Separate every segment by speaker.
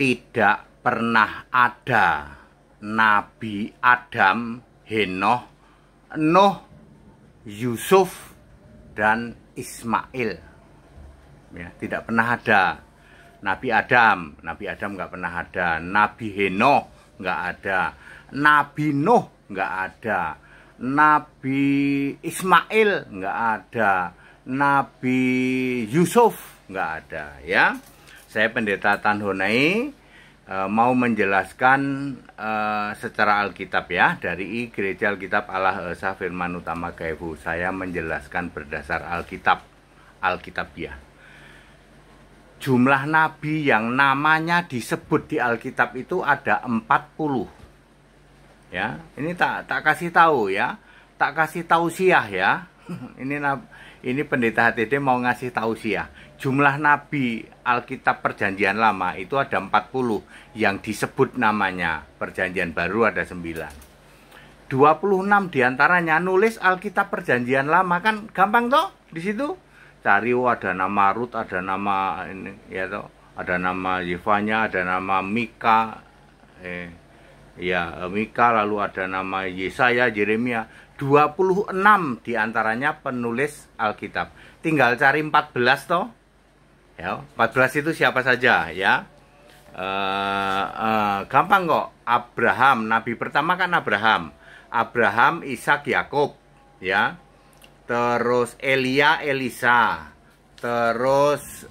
Speaker 1: tidak pernah ada Nabi Adam, Henoh, Nuh, Yusuf, dan Ismail. Ya, tidak pernah ada. Nabi Adam nggak pernah ada. Nabi Henoh nggak ada. Nabi Nuh nggak ada. Nabi Ismail nggak ada. Nabi Yusuf nggak ada. Ya, saya Pendeta Tanhonai mau menjelaskan secara Alkitab ya, dari Gereja Alkitab Allah Esa Firman Utama Gaebu. Saya menjelaskan berdasar Alkitabiah. Jumlah nabi yang namanya disebut di Alkitab itu ada 40. Ya, ini tak kasih tahu ya, tak kasih tausiah ya. Ini Pendeta HTD mau ngasih tausiah. Jumlah nabi Alkitab Perjanjian Lama itu ada 40 yang disebut namanya. Perjanjian Baru ada 9. 26 diantaranya nulis Alkitab Perjanjian Lama, kan gampang toh di situ. Cari ada nama Rut, ada nama ini ya toh, ada nama Yevanya, ada nama Mika, Mika, lalu ada nama Yesaya, Yeremia. 26 diantaranya penulis Alkitab. Tinggal cari 14 toh. Ya, 14 itu siapa saja ya. Gampang kok. Abraham, nabi pertama kan Abraham, Ishak, Yakub ya. Terus Elia, Elisa. Terus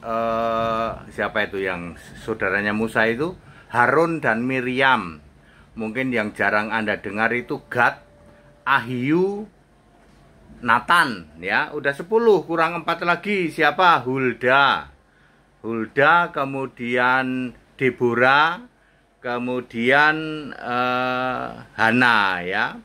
Speaker 1: siapa itu yang saudaranya Musa itu? Harun dan Miriam. Mungkin yang jarang Anda dengar itu Gad, Ahyu, Nathan ya. Udah 10, kurang 4 lagi. Siapa? Hulda, kemudian Deborah, kemudian Hana ya.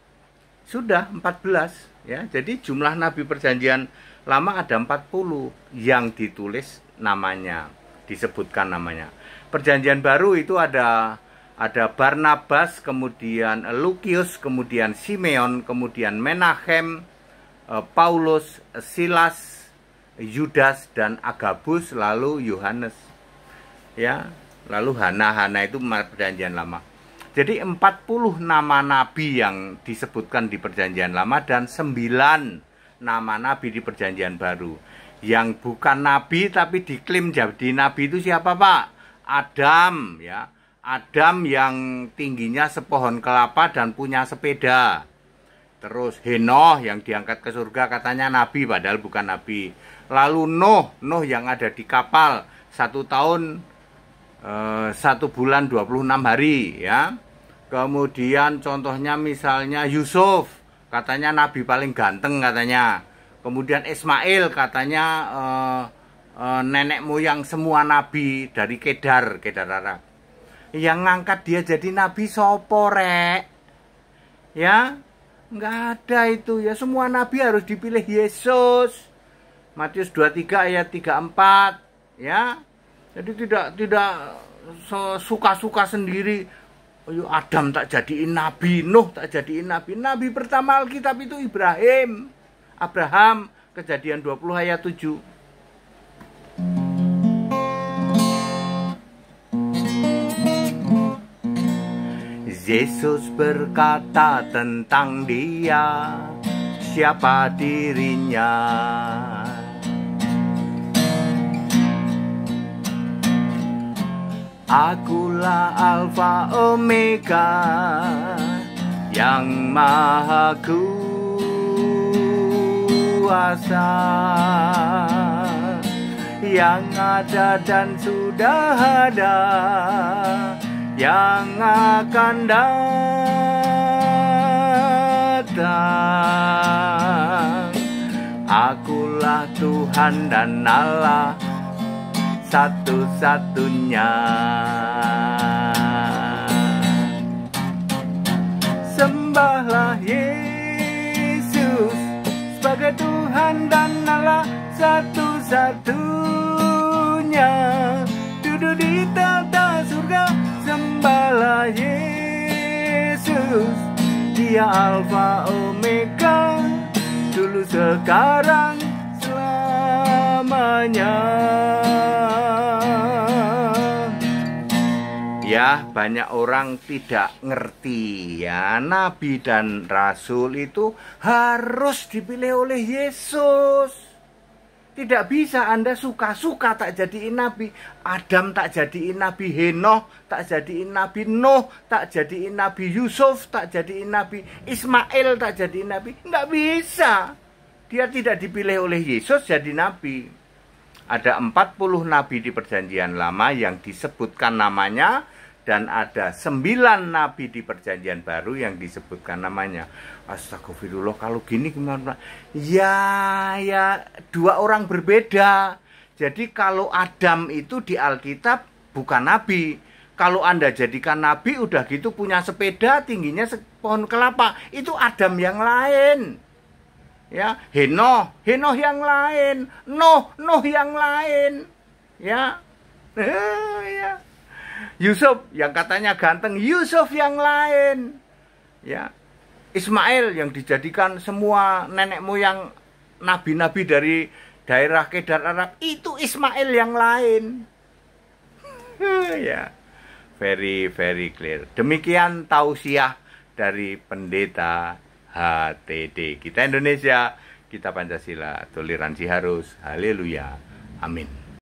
Speaker 1: Sudah 14 ya. Jadi jumlah nabi Perjanjian Lama ada 40 yang ditulis namanya, disebutkan namanya. Perjanjian Baru itu ada Barnabas, kemudian Lukius, kemudian Simeon, kemudian Menachem, Paulus, Silas, Yudas, dan Agabus, lalu Yohanes. Ya, lalu Hana itu Perjanjian Lama. Jadi 40 nama nabi yang disebutkan di Perjanjian Lama dan 9 nama nabi di Perjanjian Baru. Yang bukan nabi tapi diklaim jadi nabi itu siapa, Pak? Adam ya. Adam yang tingginya sepohon kelapa dan punya sepeda. Terus Henoh yang diangkat ke surga katanya nabi padahal bukan nabi. Lalu Nuh yang ada di kapal 1 tahun 1 bulan 26 hari ya. Kemudian contohnya misalnya Yusuf, katanya nabi paling ganteng katanya. Kemudian Ismail katanya nenek moyang semua nabi dari Kedar Arab. Yang ngangkat dia jadi nabi sopo rek? Ya, nggak ada itu ya. Semua nabi harus dipilih Yesus. Matius 23 ayat 34 ya. Jadi tidak suka-suka sendiri. Adam tak jadiin nabi, Nuh tak jadiin nabi. Nabi pertama Alkitab itu Abraham, Kejadian 20 ayat 7. Yesus berkata tentang dia, siapa dirinya. Akulah Alfa Omega, yang maha kuasa, yang ada dan sudah ada, yang akan datang. Akulah Tuhan dan Allah satu-satunya. Sembahlah Yesus sebagai Tuhan dan Allah satu-satunya. Duduk di tahta surga, sembahlah Yesus. Dia Alfa Omega, dulu sekarang selamanya. Ya, banyak orang tidak ngerti ya, nabi dan rasul itu harus dipilih oleh Yesus. Tidak bisa Anda suka-suka tak jadiin nabi. Adam tak jadiin nabi, Henoh tak jadiin nabi, Nuh tak jadiin nabi, Yusuf tak jadiin nabi, Ismail tak jadiin nabi. Nggak bisa. Dia tidak dipilih oleh Yesus jadi nabi. Ada 40 nabi di Perjanjian Lama yang disebutkan namanya, dan ada 9 nabi di Perjanjian Baru yang disebutkan namanya. Astagfirullah, kalau gini gimana? Ya, 2 orang berbeda. Jadi kalau Adam itu di Alkitab bukan nabi. Kalau Anda jadikan nabi, udah gitu punya sepeda tingginya pohon kelapa, itu Adam yang lain. Ya, Henoh yang lain, Nuh yang lain. Ya. Ya. Yusuf yang katanya ganteng, Yusuf yang lain. Ya. Ismail yang dijadikan semua nenek moyang nabi-nabi dari daerah Kedar Arab, itu Ismail yang lain. Ya. Very clear. Demikian tausiah dari pendeta HTD. Kita Indonesia, kita Pancasila, toleransi harus. Haleluya. Amin.